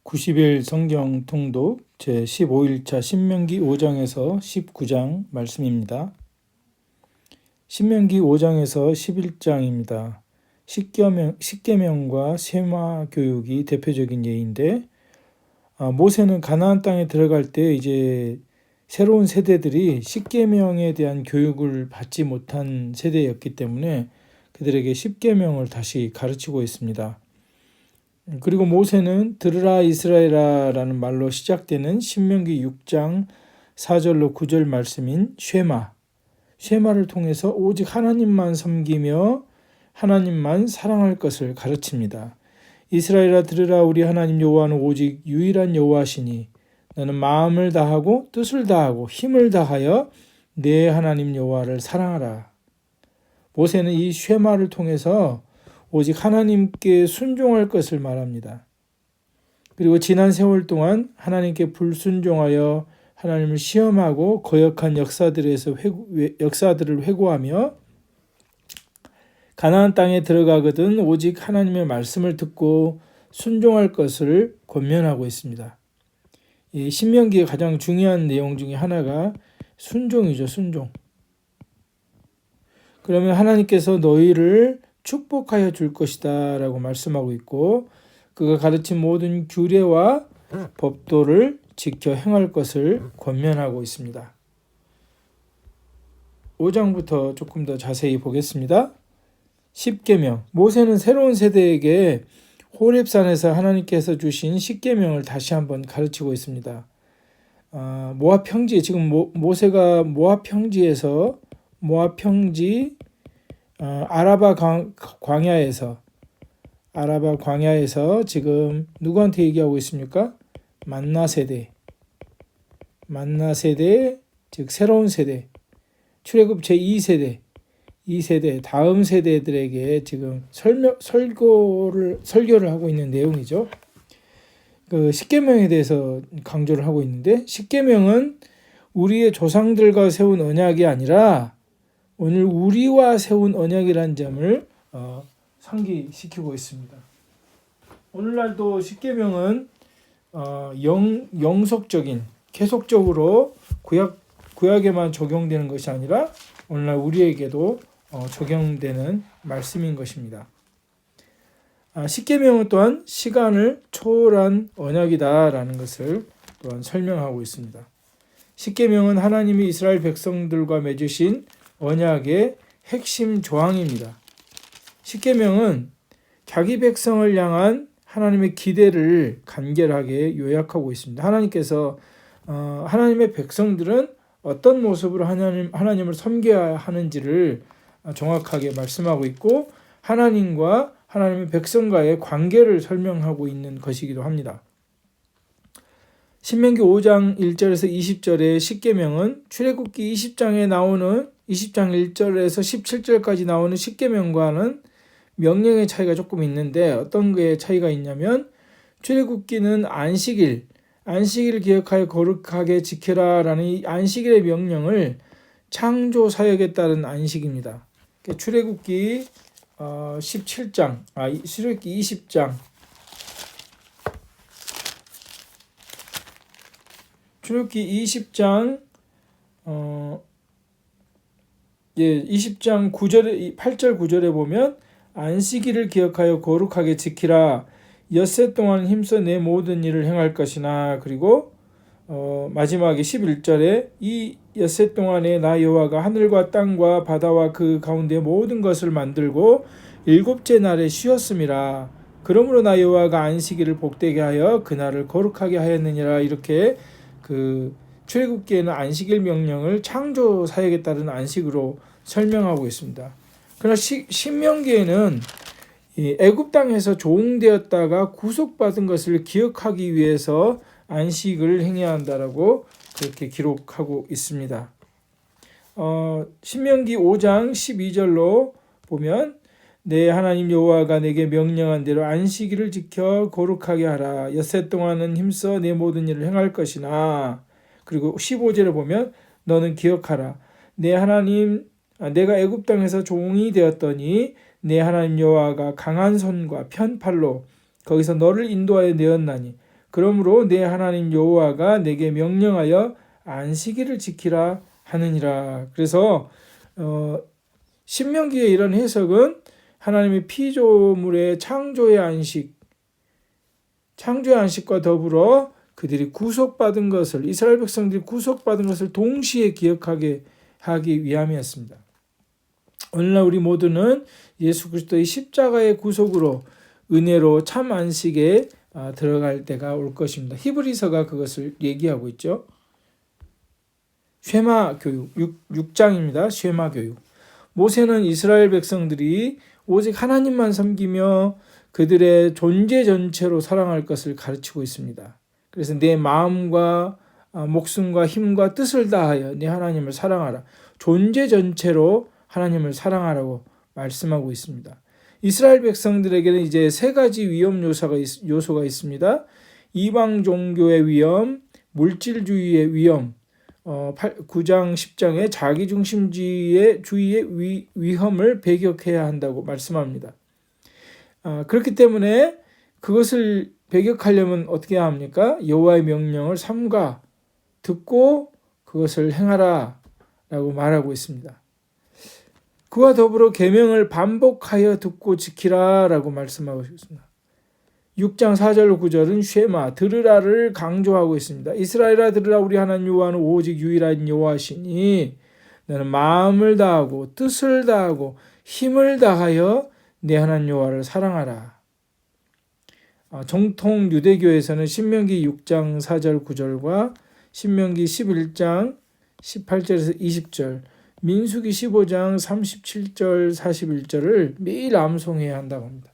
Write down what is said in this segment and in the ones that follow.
90일 성경 통독 제15일차 신명기 5장에서 19장 말씀입니다. 신명기 5장에서 11장입니다. 십계명과 셈화 교육이 대표적인 예인데 모세는 가나안 땅에 들어갈 때 이제 새로운 세대들이 십계명에 대한 교육을 받지 못한 세대였기 때문에 그들에게 십계명을 다시 가르치고 있습니다. 그리고 모세는 들으라 이스라엘아 라는 말로 시작되는 신명기 6장 4절로 9절 말씀인 쉐마를 통해서 오직 하나님만 섬기며 하나님만 사랑할 것을 가르칩니다. 이스라엘아 들으라 우리 하나님 여호와는 오직 유일한 여호와시니 너는 마음을 다하고 뜻을 다하고 힘을 다하여 내 하나님 여호와를 사랑하라. 모세는 이 쉐마를 통해서 오직 하나님께 순종할 것을 말합니다. 그리고 지난 세월 동안 하나님께 불순종하여 하나님을 시험하고 거역한 역사들을 회고하며 가나안 땅에 들어가거든 오직 하나님의 말씀을 듣고 순종할 것을 권면하고 있습니다. 이 신명기의 가장 중요한 내용 중에 하나가 순종이죠. 순종. 그러면 하나님께서 너희를 축복하여 줄 것이다 라고 말씀하고 있고 그가 가르친 모든 규례와 법도를 지켜 행할 것을 권면하고 있습니다. 5장부터 조금 더 자세히 보겠습니다. 십계명. 모세는 새로운 세대에게 호렙산에서 하나님께서 주신 십계명을 다시 한번 가르치고 있습니다. 모압 평지, 지금 모세가 모압 평지에서 아라바 광야에서 지금 누구한테 얘기하고 있습니까? 만나 세대, 즉 새로운 세대, 출애굽 제2세대, 다음 세대들에게 지금 설교를 하고 있는 내용이죠. 그 십계명에 대해서 강조를 하고 있는데 십계명은 우리의 조상들과 세운 언약이 아니라 오늘 우리와 세운 언약이라는 점을 상기시키고 있습니다. 오늘날도 십계명은 영속적인 계속적으로 구약에만 적용되는 것이 아니라 오늘날 우리에게도 적용되는 말씀인 것입니다. 십계명은 또한 시간을 초월한 언약이다라는 것을 또한 설명하고 있습니다. 십계명은 하나님이 이스라엘 백성들과 맺으신 언약의 핵심 조항입니다. 십계명은 자기 백성을 향한 하나님의 기대를 간결하게 요약하고 있습니다. 하나님께서 하나님의 백성들은 어떤 모습으로 하나님을 섬겨야 하는지를 정확하게 말씀하고 있고 하나님과 하나님의 백성과의 관계를 설명하고 있는 것이기도 합니다. 신명기 5장 1절에서 20절의 십계명은 출애굽기 20장 1절에서 17절까지 나오는 십계명과는 명령의 차이가 조금 있는데 어떤 게 차이가 있냐면 출애굽기는 안식일 기억하여 거룩하게 지켜라라는 이 안식일의 명령을 창조 사역에 따른 안식입니다. 출애굽기 20장 출애굽기 20장 8절 9절에 보면 안식일을 기억하여 거룩하게 지키라 엿새 동안 힘써 내 모든 일을 행할 것이나 그리고 마지막에 11절에 이 엿새 동안에 나 여호와가 하늘과 땅과 바다와 그 가운데 모든 것을 만들고 일곱째 날에 쉬었음이라 그러므로 나 여호와가 안식일을 복되게 하여 그날을 거룩하게 하였느니라 이렇게 그 출애굽기에는 안식일 명령을 창조 사역에 따른 안식으로 설명하고 있습니다. 그러나 신명기에는 애굽 땅에서 종되었다가 구속받은 것을 기억하기 위해서 안식을 행해야 한다라고 그렇게 기록하고 있습니다. 신명기 5장 12절로 보면 내 하나님 여호와가 내게 명령한 대로 안식일을 지켜 거룩하게 하라. 엿새 동안은 힘써 내 모든 일을 행할 것이나 그리고 15절에 보면 너는 기억하라. 내가 애굽 땅에서 종이 되었더니 내 하나님 여호와가 강한 손과 편팔로 거기서 너를 인도하여 내었나니 그러므로 내 하나님 여호와가 내게 명령하여 안식일을 지키라 하느니라. 그래서 신명기의 이런 해석은 하나님의 피조물의 창조의 안식과 더불어 그들이 구속받은 것을, 이스라엘 백성들이 구속받은 것을 동시에 기억하게 하기 위함이었습니다. 오늘날 우리 모두는 예수 그리스도의 십자가의 구속으로 은혜로 참 안식에 들어갈 때가 올 것입니다. 히브리서가 그것을 얘기하고 있죠. 쉐마 교육 6장입니다. 쉐마 교육. 모세는 이스라엘 백성들이 오직 하나님만 섬기며 그들의 존재 전체로 사랑할 것을 가르치고 있습니다. 그래서 내 마음과 목숨과 힘과 뜻을 다하여 내 하나님을 사랑하라. 존재 전체로 하나님을 사랑하라고 말씀하고 있습니다. 이스라엘 백성들에게는 이제 세 가지 위험 요소가 있습니다. 이방 종교의 위험, 물질주의의 위험, 9장 10장의 자기중심주의의 위험을 배격해야 한다고 말씀합니다. 그렇기 때문에 그것을 배격하려면 어떻게 해야 합니까? 여호와의 명령을 삼가 듣고 그것을 행하라 라고 말하고 있습니다. 그와 더불어 계명을 반복하여 듣고 지키라 라고 말씀하고 있습니다. 6장 4절 9절은 쉐마 들으라를 강조하고 있습니다. 이스라엘아 들으라, 우리 하나님 여호와는 오직 유일한 여호와시니 너는 마음을 다하고 뜻을 다하고 힘을 다하여 내 하나님 여호와를 사랑하라. 정통 유대교에서는 신명기 6장 4절 9절과 신명기 11장 18절에서 20절, 민수기 15장 37절 41절을 매일 암송해야 한다고 합니다.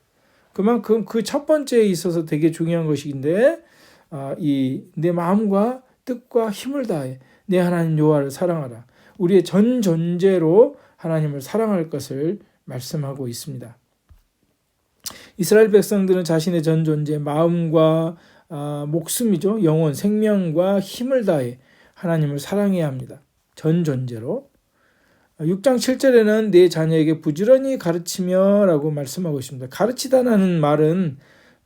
그만큼 그 첫 번째에 있어서 되게 중요한 것인데, 내 마음과 뜻과 힘을 다해 내 하나님 여호와를 사랑하라. 우리의 전 존재로 하나님을 사랑할 것을 말씀하고 있습니다. 이스라엘 백성들은 자신의 전 존재, 마음과 목숨이죠. 영혼, 생명과 힘을 다해 하나님을 사랑해야 합니다. 전 존재로. 6장 7절에는 내 자녀에게 부지런히 가르치며 라고 말씀하고 있습니다. 가르치다라는 말은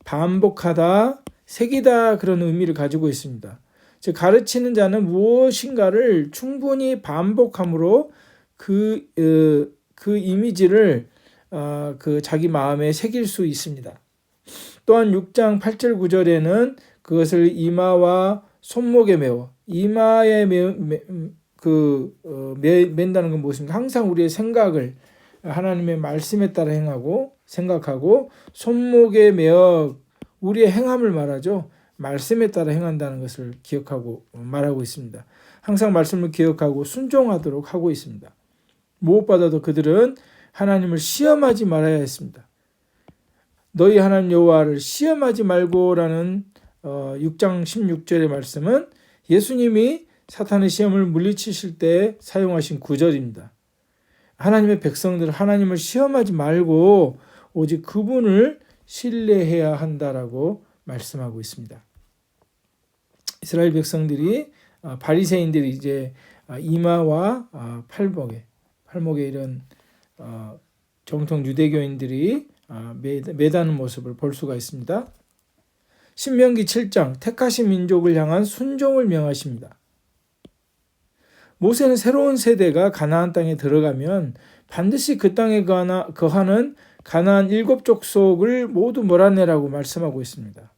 반복하다, 새기다 그런 의미를 가지고 있습니다. 즉 가르치는 자는 무엇인가를 충분히 반복함으로 그 이미지를 자기 마음에 새길 수 있습니다. 또한 6장 8절 9절에는 그것을 이마와 손목에 메워, 이마에 맨다는 건 무엇입니까? 항상 우리의 생각을 하나님의 말씀에 따라 생각하고 손목에 메어 우리의 행함을 말하죠. 말씀에 따라 행한다는 것을 기억하고 말하고 있습니다. 항상 말씀을 기억하고 순종하도록 하고 있습니다. 무엇보다도 그들은 하나님을 시험하지 말아야 했습니다. 너희 하나님 여호와를 시험하지 말고라는 6장 16절의 말씀은 예수님이 사탄의 시험을 물리치실 때 사용하신 구절입니다. 하나님의 백성들 하나님을 시험하지 말고 오직 그분을 신뢰해야 한다라고 말씀하고 있습니다. 이스라엘 백성들이 바리새인들이 이제 이마와 팔목에 이런 정통 유대교인들이 매다는 모습을 볼 수가 있습니다. 신명기 7장 택하신 민족을 향한 순종을 명하십니다. 모세는 새로운 세대가 가나안 땅에 들어가면 반드시 그 땅에 거하는 가나안 7족속을 모두 몰아내라고 말씀하고 있습니다.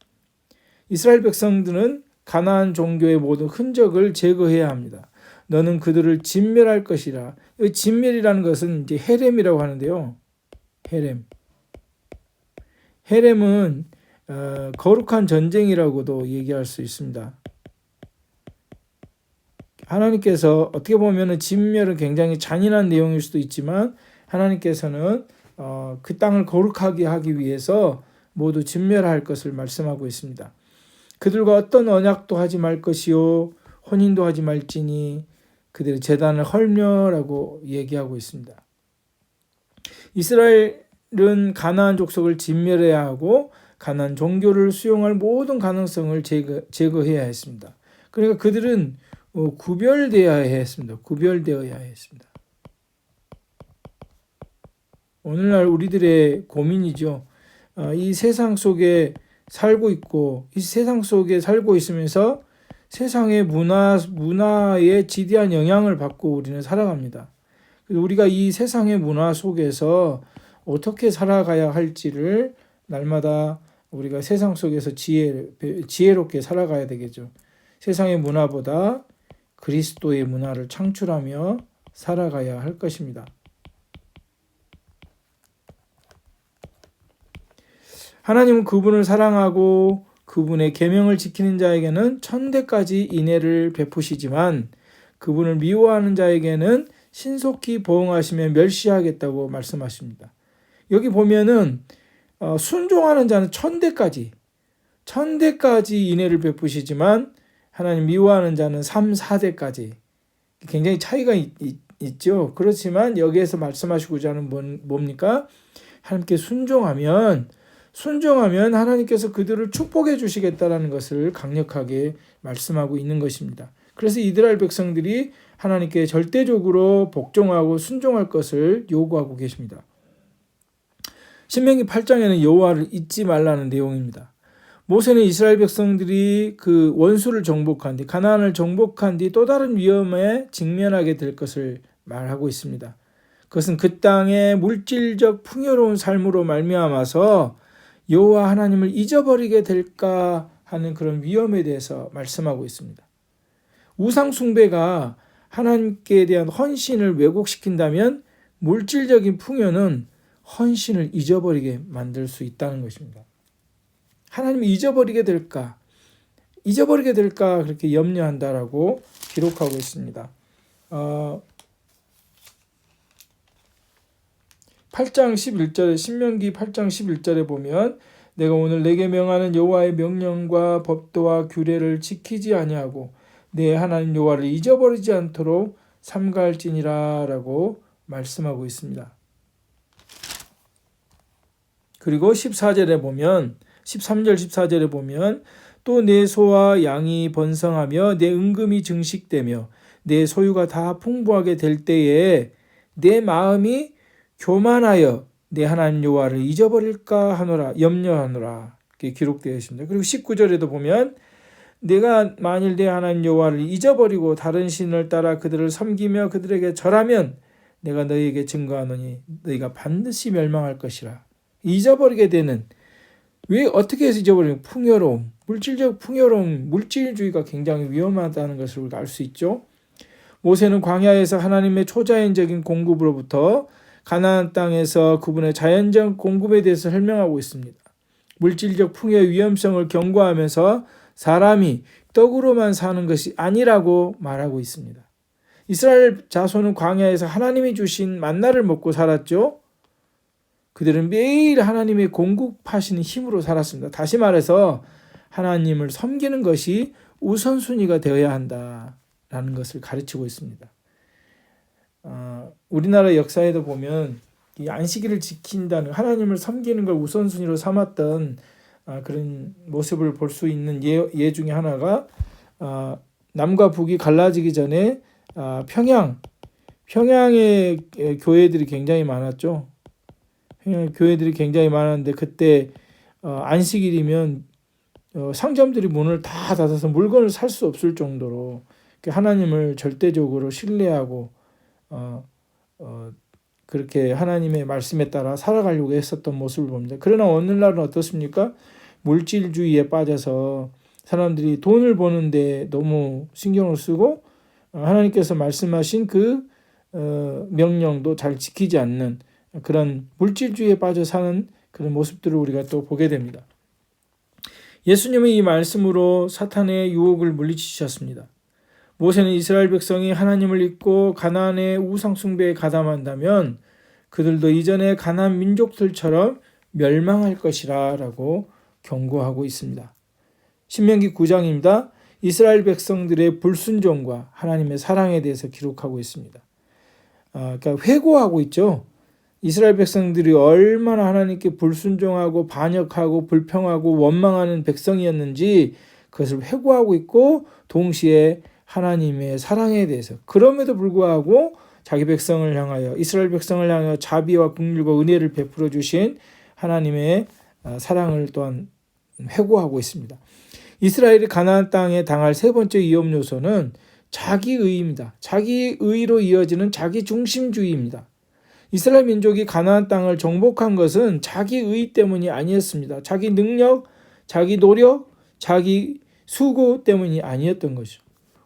이스라엘 백성들은 가나안 종교의 모든 흔적을 제거해야 합니다. 너는 그들을 진멸할 것이라. 이 진멸이라는 것은 이제 헤렘이라고 하는데요. 헤렘은 거룩한 전쟁이라고도 얘기할 수 있습니다. 하나님께서 어떻게 보면 진멸은 굉장히 잔인한 내용일 수도 있지만 하나님께서는 그 땅을 거룩하게 하기 위해서 모두 진멸할 것을 말씀하고 있습니다. 그들과 어떤 언약도 하지 말 것이요 혼인도 하지 말지니 그들의 제단을 헐며라고 얘기하고 있습니다. 이스라엘은 가나안 족속을 진멸해야 하고 가나안 종교를 수용할 모든 가능성을 제거해야 했습니다. 그러니까 그들은 구별되어야 했습니다. 오늘날 우리들의 고민이죠. 이 세상 속에 살고 있고 이 세상 속에 살고 있으면서 세상의 문화에 지대한 영향을 받고 우리는 살아갑니다. 우리가 이 세상의 문화 속에서 어떻게 살아가야 할지를 날마다 우리가 세상 속에서 지혜롭게 살아가야 되겠죠. 세상의 문화보다 그리스도의 문화를 창출하며 살아가야 할 것입니다. 하나님은 그분을 사랑하고 그분의 계명을 지키는 자에게는 천대까지 인애를 베푸시지만 그분을 미워하는 자에게는 신속히 보응하시며 멸시하겠다고 말씀하십니다. 여기 보면은 순종하는 자는 천대까지 인애를 베푸시지만 하나님 미워하는 자는 3, 4대까지 굉장히 차이가 있죠. 그렇지만 여기에서 말씀하시고자 하는 뭡니까? 하나님께 순종하면 하나님께서 그들을 축복해 주시겠다라는 것을 강력하게 말씀하고 있는 것입니다. 그래서 이스라엘 백성들이 하나님께 절대적으로 복종하고 순종할 것을 요구하고 계십니다. 신명기 8장에는 여호와를 잊지 말라는 내용입니다. 모세는 이스라엘 백성들이 그 원수를 정복한 뒤 가나안을 정복한 뒤 또 다른 위험에 직면하게 될 것을 말하고 있습니다. 그것은 그 땅의 물질적 풍요로운 삶으로 말미암아서 여호와 하나님을 잊어버리게 될까 하는 그런 위험에 대해서 말씀하고 있습니다. 우상 숭배가 하나님께 대한 헌신을 왜곡시킨다면 물질적인 풍요는 헌신을 잊어버리게 만들 수 있다는 것입니다. 하나님을 잊어버리게 될까 그렇게 염려한다라고 기록하고 있습니다. 8장 11절에 신명기 8장 11절에 보면 내가 오늘 내게 명하는 여호와의 명령과 법도와 규례를 지키지 아니하고 내 하나님 여호와를 잊어버리지 않도록 삼가할지니라 라고 말씀하고 있습니다. 그리고 13절 14절에 보면 또 내 소와 양이 번성하며 내 은금이 증식되며 내 소유가 다 풍부하게 될 때에 내 마음이 교만하여 내 하나님 여호와를 잊어버릴까 하노라 염려하노라 이렇게 기록되어 있습니다. 그리고 19절에도 보면 내가 만일 내 하나님 여호와를 잊어버리고 다른 신을 따라 그들을 섬기며 그들에게 절하면 내가 너희에게 증거하노니 너희가 반드시 멸망할 것이라. 잊어버리게 되는 왜 어떻게 해서 잊어버리는 풍요로움, 물질적 풍요로움, 물질주의가 굉장히 위험하다는 것을 우리가 알 수 있죠. 모세는 광야에서 하나님의 초자연적인 공급으로부터 가나안 땅에서 그분의 자연적 공급에 대해서 설명하고 있습니다. 물질적 풍요의 위험성을 경고하면서 사람이 떡으로만 사는 것이 아니라고 말하고 있습니다. 이스라엘 자손은 광야에서 하나님이 주신 만나를 먹고 살았죠. 그들은 매일 하나님의 공급하시는 힘으로 살았습니다. 다시 말해서 하나님을 섬기는 것이 우선순위가 되어야 한다라는 것을 가르치고 있습니다. 우리나라 역사에도 보면 이 안식일을 지킨다는 하나님을 섬기는 걸 우선순위로 삼았던 그런 모습을 볼 수 있는 예 중에 하나가 남과 북이 갈라지기 전에 평양에 교회들이 굉장히 많았죠. 교회들이 굉장히 많았는데 그때 안식일이면 상점들이 문을 다 닫아서 물건을 살 수 없을 정도로 하나님을 절대적으로 신뢰하고 그렇게 하나님의 말씀에 따라 살아가려고 했었던 모습을 봅니다. 그러나 오늘날은 어떻습니까? 물질주의에 빠져서 사람들이 돈을 버는데 너무 신경을 쓰고 하나님께서 말씀하신 그 명령도 잘 지키지 않는 그런 물질주의에 빠져 사는 그런 모습들을 우리가 또 보게 됩니다. 예수님은 이 말씀으로 사탄의 유혹을 물리치셨습니다. 모세는 이스라엘 백성이 하나님을 잊고 가나안의 우상 숭배에 가담한다면 그들도 이전의 가나안 민족들처럼 멸망할 것이라 라고 경고하고 있습니다. 신명기 9장입니다. 이스라엘 백성들의 불순종과 하나님의 사랑에 대해서 기록하고 있습니다. 그러니까 회고하고 있죠. 이스라엘 백성들이 얼마나 하나님께 불순종하고 반역하고 불평하고 원망하는 백성이었는지 그것을 회고하고 있고 동시에 하나님의 사랑에 대해서 그럼에도 불구하고 자기 백성을 향하여 이스라엘 백성을 향하여 자비와 긍휼과 은혜를 베풀어 주신 하나님의 사랑을 또한 회고하고 있습니다. 이스라엘이 가나안 땅에 당할 세 번째 위험 요소는 자기의입니다. 자기의로 이어지는 자기중심주의입니다. 이스라엘 민족이 가나안 땅을 정복한 것은 자기의 때문이 아니었습니다. 자기 능력, 자기 노력, 자기 수고 때문이 아니었던 것이죠.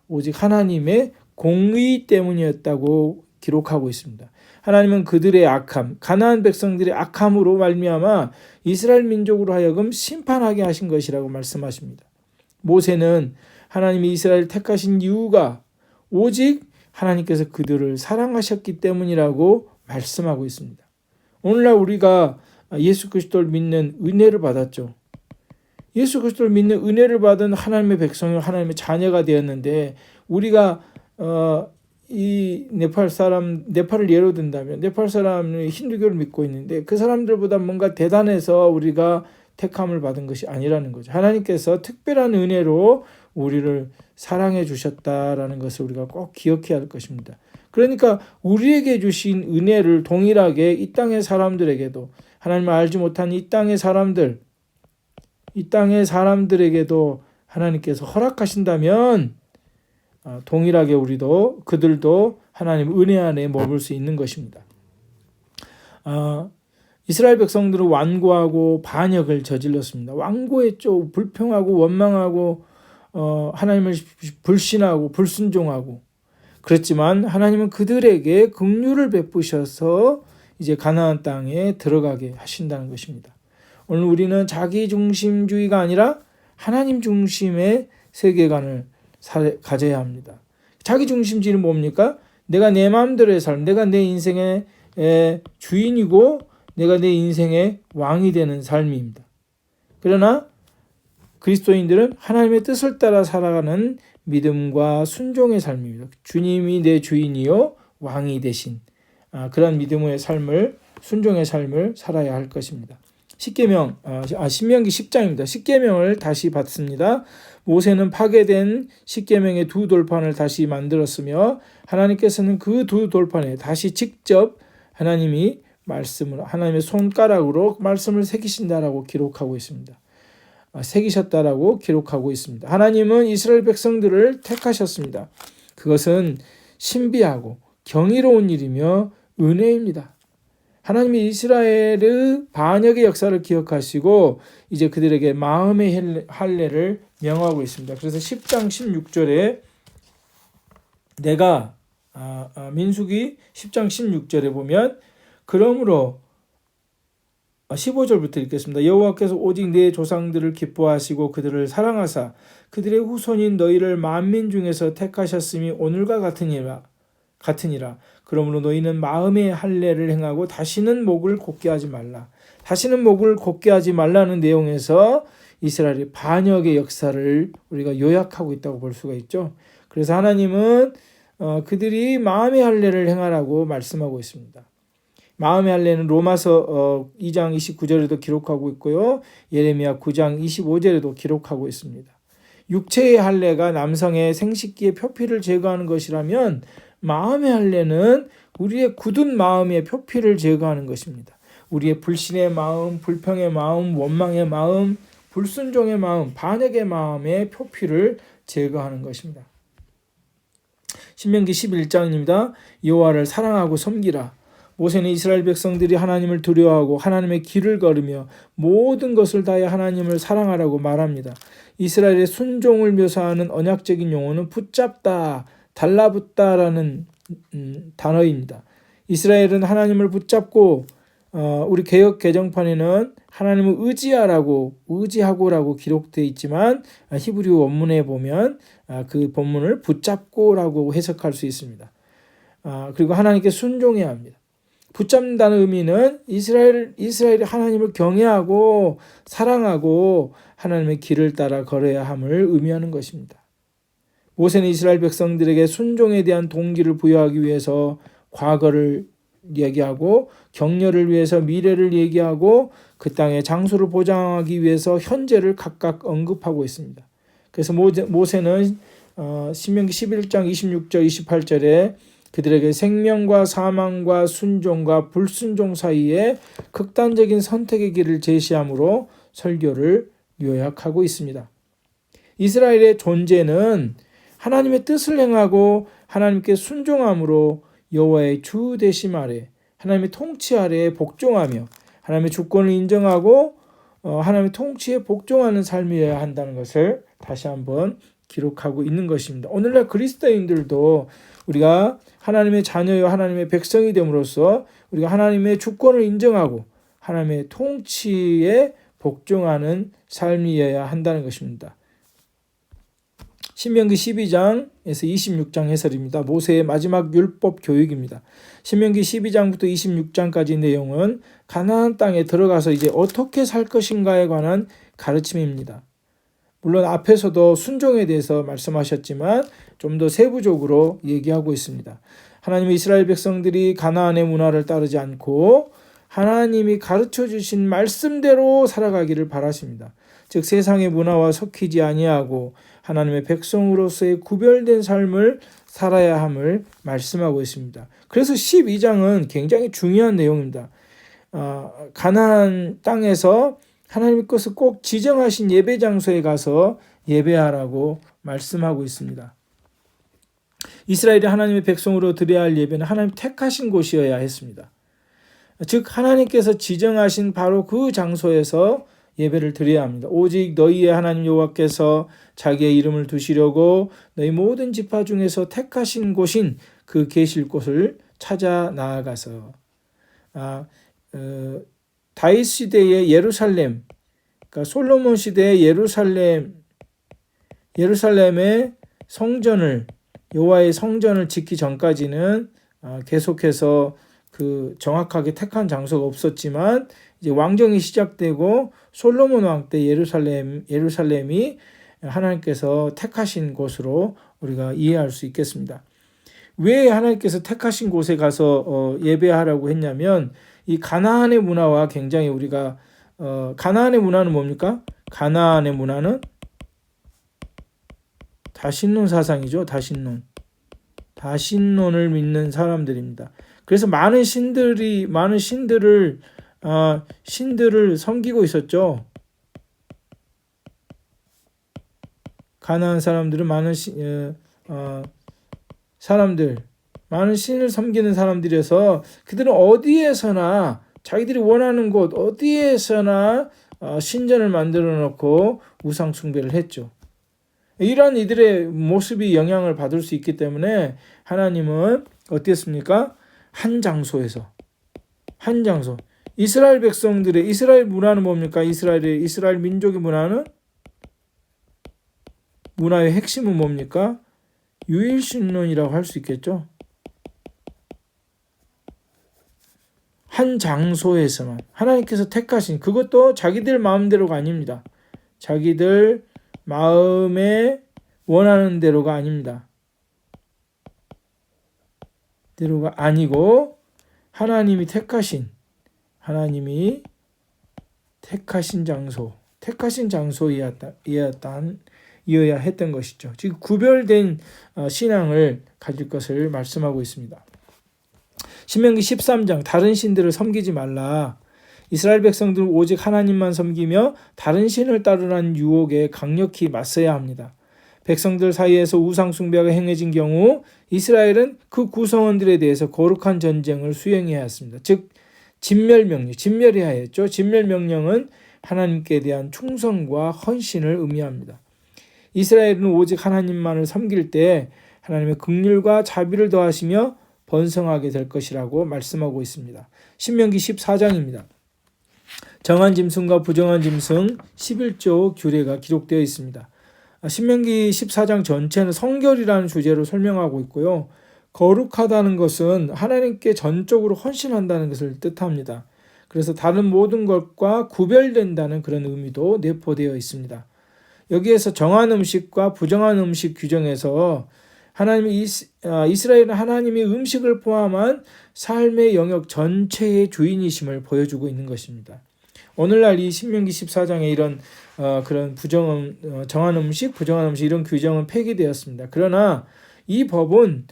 오직 하나님의 공의 때문이었다고 기록하고 있습니다. 하나님은 그들의 악함, 가나안 백성들의 악함으로 말미암아 이스라엘 민족으로 하여금 심판하게 하신 것이라고 말씀하십니다. 모세는 하나님이 이스라엘을 택하신 이유가 오직 하나님께서 그들을 사랑하셨기 때문이라고 말씀하고 있습니다. 오늘날 우리가 예수 그리스도를 믿는 은혜를 받았죠. 예수 그리스도를 믿는 은혜를 받은 하나님의 백성이 하나님의 자녀가 되었는데 우리가 이 네팔을 예로 든다면 네팔 사람이 힌두교를 믿고 있는데 그 사람들보다 뭔가 대단해서 우리가 택함을 받은 것이 아니라는 거죠. 하나님께서 특별한 은혜로 우리를 사랑해 주셨다라는 것을 우리가 꼭 기억해야 할 것입니다. 그러니까 우리에게 주신 은혜를 동일하게 이 땅의 사람들에게도 하나님을 알지 못한 이 땅의 사람들에게도 하나님께서 허락하신다면 동일하게 그들도 하나님 은혜 안에 머물 수 있는 것입니다. 이스라엘 백성들은 완고하고 반역을 저질렀습니다. 완고했죠. 불평하고 원망하고 하나님을 불신하고 불순종하고 그렇지만 하나님은 그들에게 긍휼을 베푸셔서 이제 가나안 땅에 들어가게 하신다는 것입니다. 오늘 우리는 자기 중심주의가 아니라 하나님 중심의 세계관을 가져야 합니다. 자기 중심주의는 뭡니까? 내가 내 마음대로의 삶, 내가 내 인생의 주인이고 내가 내 인생의 왕이 되는 삶입니다. 그러나 그리스도인들은 하나님의 뜻을 따라 살아가는 믿음과 순종의 삶입니다. 주님이 내 주인이요 왕이 되신 그런 믿음의 삶을 순종의 삶을 살아야 할 것입니다. 신명기 10장입니다. 십계명을 다시 받습니다. 모세는 파괴된 십계명의 두 돌판을 다시 만들었으며 하나님께서는 그 두 돌판에 다시 직접 하나님의 손가락으로 말씀을 새기신다라고 기록하고 있습니다. 새기셨다라고 기록하고 있습니다. 하나님은 이스라엘 백성들을 택하셨습니다. 그것은 신비하고 경이로운 일이며 은혜입니다. 하나님이 이스라엘의 반역의 역사를 기억하시고 이제 그들에게 마음의 할례를 명하고 있습니다. 그래서 10장 16절에 민수기 10장 16절에 보면 그러므로 15절부터 읽겠습니다. 여호와께서 오직 내 조상들을 기뻐하시고 그들을 사랑하사 그들의 후손인 너희를 만민 중에서 택하셨음이 오늘과 같으니라. 그러므로 너희는 마음의 할례를 행하고 다시는 목을 곧게 하지 말라. 다시는 목을 곧게 하지 말라는 내용에서 이스라엘의 반역의 역사를 우리가 요약하고 있다고 볼 수가 있죠. 그래서 하나님은 그들이 마음의 할례를 행하라고 말씀하고 있습니다. 마음의 할례는 로마서 2장 29절에도 기록하고 있고요. 예레미야 9장 25절에도 기록하고 있습니다. 육체의 할례가 남성의 생식기의 표피를 제거하는 것이라면 마음의 할례는 우리의 굳은 마음의 표피를 제거하는 것입니다. 우리의 불신의 마음, 불평의 마음, 원망의 마음, 불순종의 마음, 반역의 마음의 표피를 제거하는 것입니다. 신명기 11장입니다. 여호와를 사랑하고 섬기라. 모세는 이스라엘 백성들이 하나님을 두려워하고 하나님의 길을 걸으며 모든 것을 다해 하나님을 사랑하라고 말합니다. 이스라엘의 순종을 묘사하는 언약적인 용어는 붙잡다, 달라붙다라는 단어입니다. 이스라엘은 하나님을 붙잡고 우리 개역 개정판에는 하나님을 의지하고라고 기록되어 있지만 히브리 원문에 보면 그 본문을 붙잡고라고 해석할 수 있습니다. 그리고 하나님께 순종해야 합니다. 붙잡는다는 의미는 이스라엘이 하나님을 경외하고 사랑하고 하나님의 길을 따라 걸어야 함을 의미하는 것입니다. 모세는 이스라엘 백성들에게 순종에 대한 동기를 부여하기 위해서 과거를 얘기하고 격려를 위해서 미래를 얘기하고 그 땅의 장소를 보장하기 위해서 현재를 각각 언급하고 있습니다. 그래서 모세는 신명기 11장 26절 28절에 그들에게 생명과 사망과 순종과 불순종 사이에 극단적인 선택의 길을 제시함으로 설교를 요약하고 있습니다. 이스라엘의 존재는 하나님의 뜻을 행하고 하나님께 순종함으로 여호와의 주 되심 아래 하나님의 통치 아래에 복종하며 하나님의 주권을 인정하고 하나님의 통치에 복종하는 삶이어야 한다는 것을 다시 한번 기록하고 있는 것입니다. 오늘날 그리스도인들도 우리가 하나님의 자녀요 하나님의 백성이 됨으로써 우리가 하나님의 주권을 인정하고 하나님의 통치에 복종하는 삶이어야 한다는 것입니다. 신명기 12장에서 26장 해설입니다. 모세의 마지막 율법 교육입니다. 신명기 12장부터 26장까지 내용은 가나안 땅에 들어가서 이제 어떻게 살 것인가에 관한 가르침입니다. 물론 앞에서도 순종에 대해서 말씀하셨지만 좀 더 세부적으로 얘기하고 있습니다. 하나님의 이스라엘 백성들이 가나안의 문화를 따르지 않고 하나님이 가르쳐 주신 말씀대로 살아가기를 바라십니다. 즉 세상의 문화와 섞이지 아니하고 하나님의 백성으로서의 구별된 삶을 살아야 함을 말씀하고 있습니다. 그래서 12장은 굉장히 중요한 내용입니다. 가나안 땅에서 하나님의 것을 꼭 지정하신 예배 장소에 가서 예배하라고 말씀하고 있습니다. 이스라엘이 하나님의 백성으로 드려야 할 예배는 하나님 택하신 곳이어야 했습니다. 즉 하나님께서 지정하신 바로 그 장소에서 예배를 드려야 합니다. 오직 너희의 하나님 여호와께서 자기의 이름을 두시려고 너희 모든 지파 중에서 택하신 곳인 그 계실 곳을 찾아 나아가서 다윗 시대의 예루살렘, 그러니까 솔로몬 시대의 예루살렘의 성전을 여호와의 성전을 짓기 전까지는 계속해서 그 정확하게 택한 장소가 없었지만 이제 왕정이 시작되고 솔로몬 왕 때 예루살렘이 하나님께서 택하신 곳으로 우리가 이해할 수 있겠습니다. 왜 하나님께서 택하신 곳에 가서 예배하라고 했냐면 이 가나안의 문화와 굉장히 우리가 가나안의 문화는 뭡니까? 가나안의 문화는 다신론 사상이죠. 다신론을 믿는 사람들입니다. 그래서 많은 신들을 섬기고 있었죠. 가나안 사람들은 많은 신을 섬기는 사람들이어서 그들은 어디에서나 자기들이 원하는 곳 어디에서나 신전을 만들어 놓고 우상 숭배를 했죠. 이러한 이들의 모습이 영향을 받을 수 있기 때문에 하나님은 어땠습니까? 한 장소 이스라엘 백성들의 이스라엘 문화는 뭡니까? 이스라엘 민족의 문화의 핵심은 뭡니까? 유일신론이라고 할 수 있겠죠. 한 장소에서만 하나님께서 택하신 그것도 자기들 마음대로가 아닙니다. 자기들 마음에 원하는 대로가 아닙니다. 대로가 아니고 하나님이 택하신 장소이어야 했던 것이죠. 즉 구별된 신앙을 가질 것을 말씀하고 있습니다. 신명기 13장 다른 신들을 섬기지 말라. 이스라엘 백성들은 오직 하나님만 섬기며 다른 신을 따르라는 유혹에 강력히 맞서야 합니다. 백성들 사이에서 우상 숭배가 행해진 경우 이스라엘은 그 구성원들에 대해서 거룩한 전쟁을 수행해야 했습니다. 즉 진멸해야 했죠. 진멸명령은 하나님께 대한 충성과 헌신을 의미합니다. 이스라엘은 오직 하나님만을 섬길 때 하나님의 긍휼과 자비를 더하시며 번성하게 될 것이라고 말씀하고 있습니다. 신명기 14장입니다. 정한 짐승과 부정한 짐승 11조 규례가 기록되어 있습니다. 신명기 14장 전체는 성결이라는 주제로 설명하고 있고요. 거룩하다는 것은 하나님께 전적으로 헌신한다는 것을 뜻합니다. 그래서 다른 모든 것과 구별된다는 그런 의미도 내포되어 있습니다. 여기에서 정한 음식과 부정한 음식 규정에서 이스라엘은 하나님이 음식을 포함한 삶의 영역 전체의 주인이심을 보여주고 있는 것입니다. 오늘날 이 신명기 14장에 이런 그런 정한 음식, 부정한 음식 이런 규정은 폐기되었습니다. 그러나 이 법은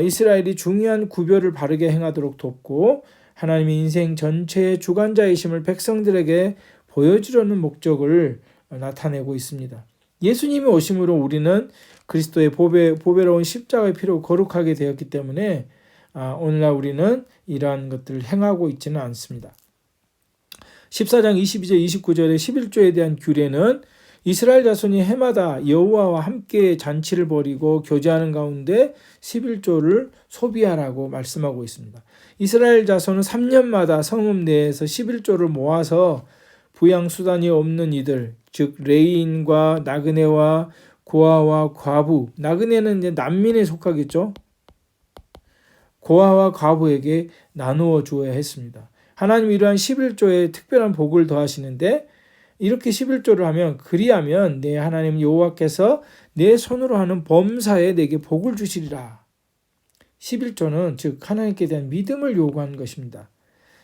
이스라엘이 중요한 구별을 바르게 행하도록 돕고 하나님의 인생 전체의 주관자이심을 백성들에게 보여주려는 목적을 나타내고 있습니다. 예수님이 오심으로 우리는 그리스도의 보배로운 십자가의 피로 거룩하게 되었기 때문에 오늘날 우리는 이러한 것들을 행하고 있지는 않습니다. 14장 22절 29절의 11조에 대한 규례는 이스라엘 자손이 해마다 여호와와 함께 잔치를 벌이고 교제하는 가운데 11조를 소비하라고 말씀하고 있습니다. 이스라엘 자손은 3년마다 성읍 내에서 11조를 모아서 부양수단이 없는 이들, 즉 레위인과 나그네와 고아와 과부, 나그네는 이제 난민에 속하겠죠. 고아와 과부에게 나누어 주어야 했습니다. 하나님이 이러한 11조에 특별한 복을 더하시는데 이렇게 11조를 하면 그리하면 내 하나님 여호와께서 내 손으로 하는 범사에 내게 복을 주시리라. 11조는 즉 하나님께 대한 믿음을 요구하는 것입니다.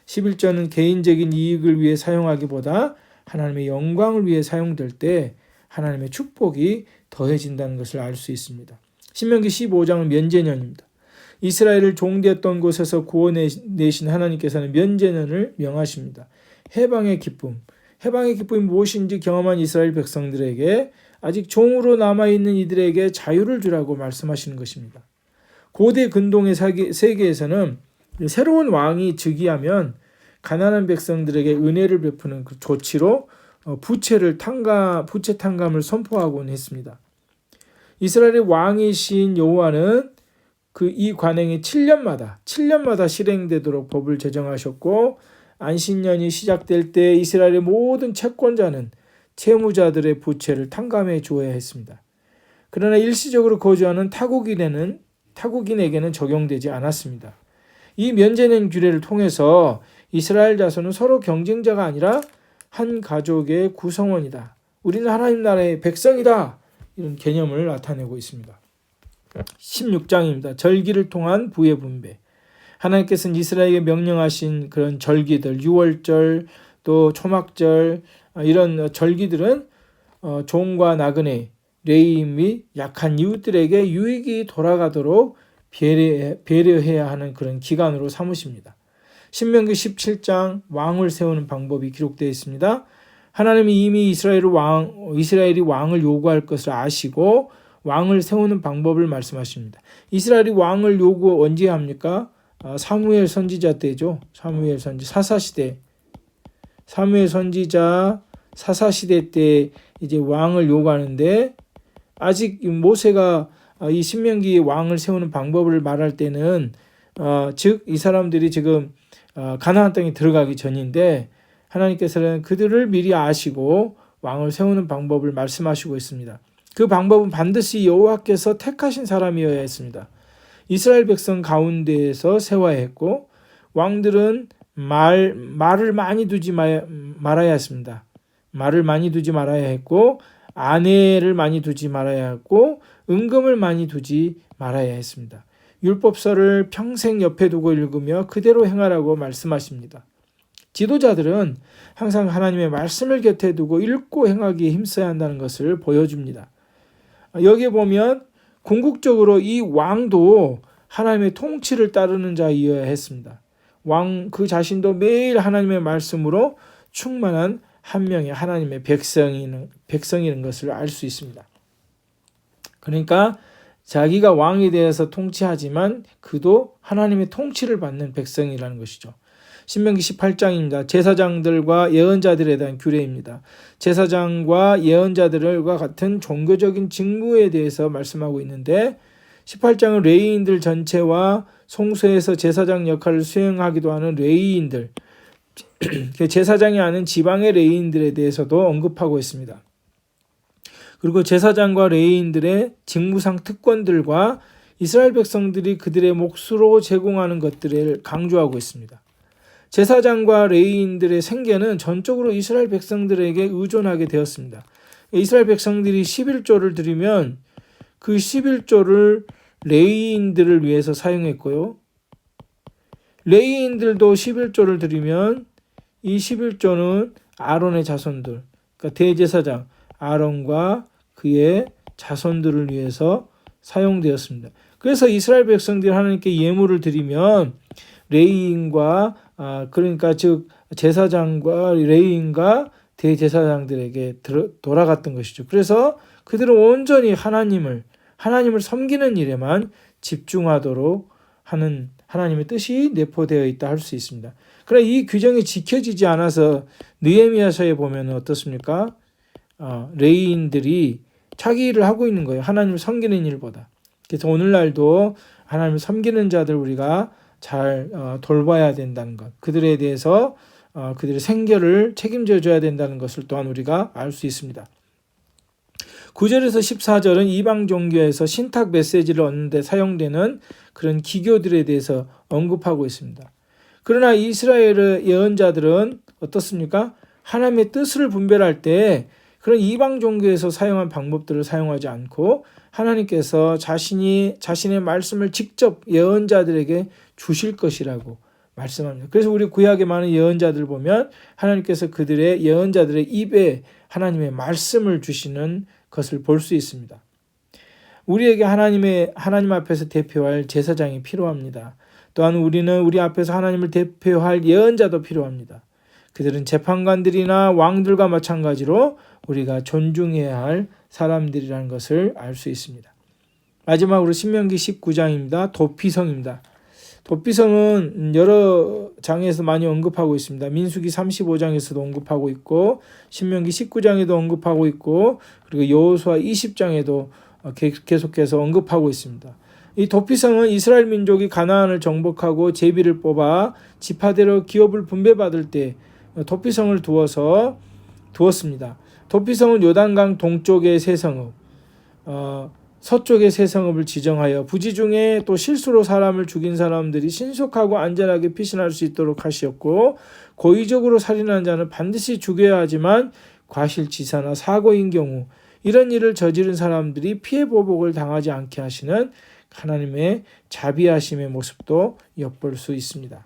11조는 개인적인 이익을 위해 사용하기보다 하나님의 영광을 위해 사용될 때 하나님의 축복이 더해진다는 것을 알 수 있습니다. 신명기 15장은 면제년입니다. 이스라엘을 종되었던 곳에서 구원내신 하나님께서는 면제년을 명하십니다. 해방의 기쁨. 해방의 기쁨이 무엇인지 경험한 이스라엘 백성들에게 아직 종으로 남아있는 이들에게 자유를 주라고 말씀하시는 것입니다. 고대 근동의 세계에서는 새로운 왕이 즉위하면 가난한 백성들에게 은혜를 베푸는 그 조치로 부채 탕감을 선포하곤 했습니다. 이스라엘의 왕이신 여호와는 이 관행이 7년마다 실행되도록 법을 제정하셨고 안식년이 시작될 때 이스라엘의 모든 채권자는 채무자들의 부채를 탕감해 주어야 했습니다. 그러나 일시적으로 거주하는 타국인에게는 적용되지 않았습니다. 이 면제년 규례를 통해서 이스라엘 자손은 서로 경쟁자가 아니라 한 가족의 구성원이다. 우리는 하나님 나라의 백성이다. 이런 개념을 나타내고 있습니다. 16장입니다. 절기를 통한 부의 분배. 하나님께서는 이스라엘에게 명령하신 그런 절기들, 유월절, 또 초막절, 이런 절기들은 종과 나그네, 레위인 및 약한 이웃들에게 유익이 돌아가도록 배려해야 하는 그런 기간으로 삼으십니다. 신명기 17장 왕을 세우는 방법이 기록되어 있습니다. 하나님이 이미 이스라엘이 왕을 요구할 것을 아시고 왕을 세우는 방법을 말씀하십니다. 이스라엘이 왕을 요구 언제 합니까? 사무엘 선지자 때죠. 사무엘 선지자 사사시대 때 이제 왕을 요구하는데 아직 모세가 이 신명기 왕을 세우는 방법을 말할 때는 즉 이 사람들이 지금 가나안 땅에 들어가기 전인데 하나님께서는 그들을 미리 아시고 왕을 세우는 방법을 말씀하시고 있습니다. 그 방법은 반드시 여호와께서 택하신 사람이어야 했습니다. 이스라엘 백성 가운데에서 세워야 했고 왕들은 말을 많이 두지 말아야 했습니다. 말을 많이 두지 말아야 했고 아내를 많이 두지 말아야 했고 은금을 많이 두지 말아야 했습니다. 율법서를 평생 옆에 두고 읽으며 그대로 행하라고 말씀하십니다. 지도자들은 항상 하나님의 말씀을 곁에 두고 읽고 행하기에 힘써야 한다는 것을 보여줍니다. 여기에 보면 궁극적으로 이 왕도 하나님의 통치를 따르는 자이어야 했습니다. 왕 그 자신도 매일 하나님의 말씀으로 충만한 한 명의 하나님의 백성이라는 것을 알 수 있습니다. 그러니까 자기가 왕에 대해서 통치하지만 그도 하나님의 통치를 받는 백성이라는 것이죠. 신명기 18장입니다. 제사장들과 예언자들에 대한 규례입니다. 제사장과 예언자들과 같은 종교적인 직무에 대해서 말씀하고 있는데 18장은 레위인들 전체와 송수에서 제사장 역할을 수행하기도 하는 레위인들, 제사장이 아닌 지방의 레위인들에 대해서도 언급하고 있습니다. 그리고 제사장과 레위인들의 직무상 특권들과 이스라엘 백성들이 그들의 몫으로 제공하는 것들을 강조하고 있습니다. 제사장과 레위인들의 생계는 전적으로 이스라엘 백성들에게 의존하게 되었습니다. 이스라엘 백성들이 11조를 드리면 그 11조를 레위인들을 위해서 사용했고요. 레위인들도 11조를 드리면 이 11조는 아론의 자손들, 그러니까 대제사장 아론과 그의 자손들을 위해서 사용되었습니다. 그래서 이스라엘 백성들이 하나님께 예물을 드리면 레위인과 그러니까 즉 제사장과 레위인과 대제사장들에게 돌아갔던 것이죠. 그래서 그들은 온전히 하나님을 섬기는 일에만 집중하도록 하는 하나님의 뜻이 내포되어 있다 할 수 있습니다. 그러나 이 규정이 지켜지지 않아서 느헤미야서에 보면 어떻습니까? 레위인들이 자기 일을 하고 있는 거예요. 하나님을 섬기는 일보다. 그래서 오늘날도 하나님을 섬기는 자들 우리가 잘 돌봐야 된다는 것, 그들에 대해서 그들의 생계를 책임져 줘야 된다는 것을 또한 우리가 알 수 있습니다. 9절에서 14절은 이방 종교에서 신탁 메시지를 얻는 데 사용되는 그런 기교들에 대해서 언급하고 있습니다. 그러나 이스라엘의 예언자들은 어떻습니까? 하나님의 뜻을 분별할 때 그런 이방 종교에서 사용한 방법들을 사용하지 않고 하나님께서 자신의 말씀을 직접 예언자들에게 주실 것이라고 말씀합니다. 그래서 우리 구약의 많은 예언자들 보면 하나님께서 그들의 예언자들의 입에 하나님의 말씀을 주시는 것을 볼 수 있습니다. 우리에게 하나님 앞에서 대표할 제사장이 필요합니다. 또한 우리는 우리 앞에서 하나님을 대표할 예언자도 필요합니다. 그들은 재판관들이나 왕들과 마찬가지로 우리가 존중해야 할 사람들이라는 것을 알 수 있습니다. 마지막으로 신명기 19장입니다. 도피성입니다. 도피성은 여러 장에서 많이 언급하고 있습니다. 민수기 35장에서도 언급하고 있고 신명기 19장에도 언급하고 있고 그리고 여호수아 20장에도 계속해서 언급하고 있습니다. 이 도피성은 이스라엘 민족이 가나안을 정복하고 제비를 뽑아 지파대로 기업을 분배받을 때 도피성을 두었습니다. 도피성은 요단강 동쪽의 세 성읍, 서쪽의 세 성읍을 지정하여 부지 중에 또 실수로 사람을 죽인 사람들이 신속하고 안전하게 피신할 수 있도록 하셨고, 고의적으로 살인한 자는 반드시 죽여야 하지만 과실치사나 사고인 경우 이런 일을 저지른 사람들이 피해 보복을 당하지 않게 하시는 하나님의 자비하심의 모습도 엿볼 수 있습니다.